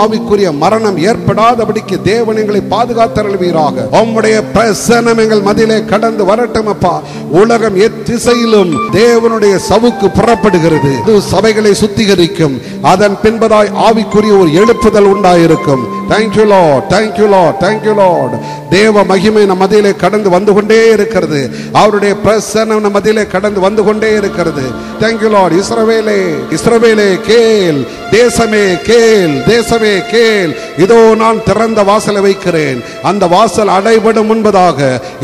ஆவிக்குரிய மரணம் ஏற்படாதபடிக்கு தேவன் எங்களை பாதுகாத்தருள்வீராக. உம்முடைய பிரசன்னம் எங்கள் மதிலே கடந்து வரட்டும் அப்பா. உலகம் எத்திசையிலும் தேவனுடைய சவுக்கு புறப்படுகிறது. சபைகளை சுத்திகரிக்கும். அதன் பின்பதாய் ஆவிக்குரிய ஒரு எழுப்புதல் உண்டாயிருக்கும். Thank you Lord, thank you Lord, thank you Lord. தேவ மகிமை நம் மத்தியிலே கடந்து வந்து கொண்டே இருக்கிறது. அவருடைய பிரசன்னம் நம் மத்தியிலே கடந்து வந்து கொண்டே இருக்கிறது. Thank you Lord. இஸ்ரவேலே, இஸ்ரவேலே கேள், தேசமே கேள், தேசமே கேள். இதோ நான் திறந்த வாசலை வைக்கிறேன். அந்த வாசல் அடைபடும் முன்பதாக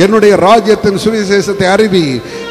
என்னுடைய ராஜ்யத்தின் சுவிசேஷத்தை அறிவி,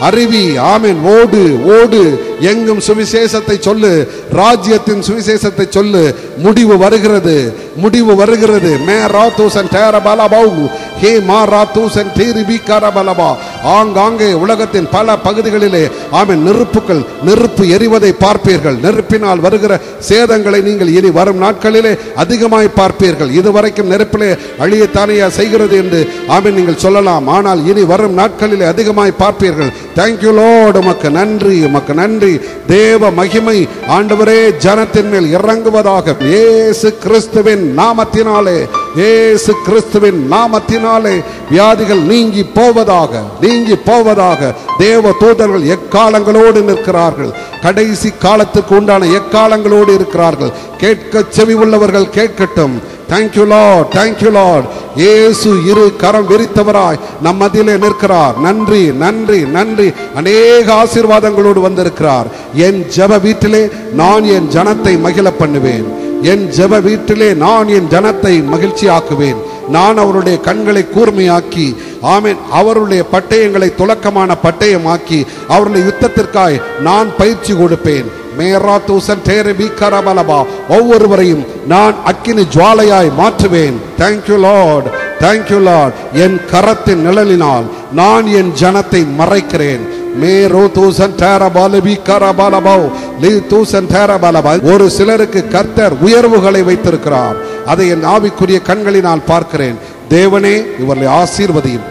அறிவி. ஆமென். ஓடு, ஓடு, எங்கும் சுவிசேஷத்தை சொல்லு, ராஜ்யத்தின் சுவிசேஷத்தை சொல்லு. முடிவு வருகிறது, முடிவு வருகிறது. மே ராத்தூசன் டேரபலபவு ஹே மா ராத்தூசன் டீரிபிகரபலபா. ஆங்காங்கே உலகத்தின் பல பகுதிகளிலே ஆமென் நெருப்புகள், நெருப்பு எரிவதை பார்ப்பீர்கள். நெருப்பினால் வருகிற சேதங்களை நீங்கள் இனி வரும் நாட்களிலே அதிகமாய் பார்ப்பீர்கள். இதுவரைக்கும் நெருப்பிலே அழியத்தானையா செய்கிறது என்று ஆமென் நீங்கள் சொல்லலாம். ஆனால் இனி வரும் நாட்களிலே அதிகமாய் பார்ப்பீர்கள். Thank you Lord. உமக்கு நன்றி, உமக்கு நன்றி. தேவ மகிமை ஆண்டவரே ஜனத்தின் மேல் இறங்குவதாக. இயேசு கிறிஸ்துவின் நாமத்தினாலே, இயேசு கிறிஸ்துவின் நாமத்தினாலே வியாதிகள் நீங்கி போவதாக, நீங்கி போவதாக. தேவ தூதர்கள் எக்காலங்களோடு நிற்கிறார்கள். கடைசி காலத்துக்கு உண்டான எக்காலங்களோடு இருக்கிறார்கள். கேட்க செவி உள்ளவர்கள் கேட்கட்டும். Thank you lord, thank you Lord. இயேசு இரு கரம் விரித்தவராய் நம் மத்தியிலே நிற்கிறார். நன்றி, நன்றி, நன்றி. அநேக ஆசீர்வாதங்களோடு வந்திருக்கிறார். என் ஜெப வீட்டிலே நான் என் ஜனத்தை மகிழ பண்ணுவேன். என் ஜெப வீட்டிலே நான் என் ஜனத்தை மகிழ்ச்சியாக்குவேன். நான் அவருடைய கண்களை கூர்மையாக்கி, ஆமென், அவருடைய பட்டயங்களை துலக்கமான பட்டயமாக்கி அவருடைய யுத்தத்திற்காய் நான் பயிற்சி கொடுப்பேன். ஒவ்வொருவரையும் நான் அக்கினி ஜுவாலையாய் மாற்றுவேன். Thank you lord, thank you lord. என் கரத்தின் நிழலினால் நான் என் ஜனத்தை மறைக்கிறேன். ஒரு சிலருக்கு கர்த்தர் உயர்வுகளை வைத்திருக்கிறார். அதை என் ஆவிக்குரிய கண்களினால் பார்க்கிறேன். தேவனே இவர்களை ஆசீர்வதியும்.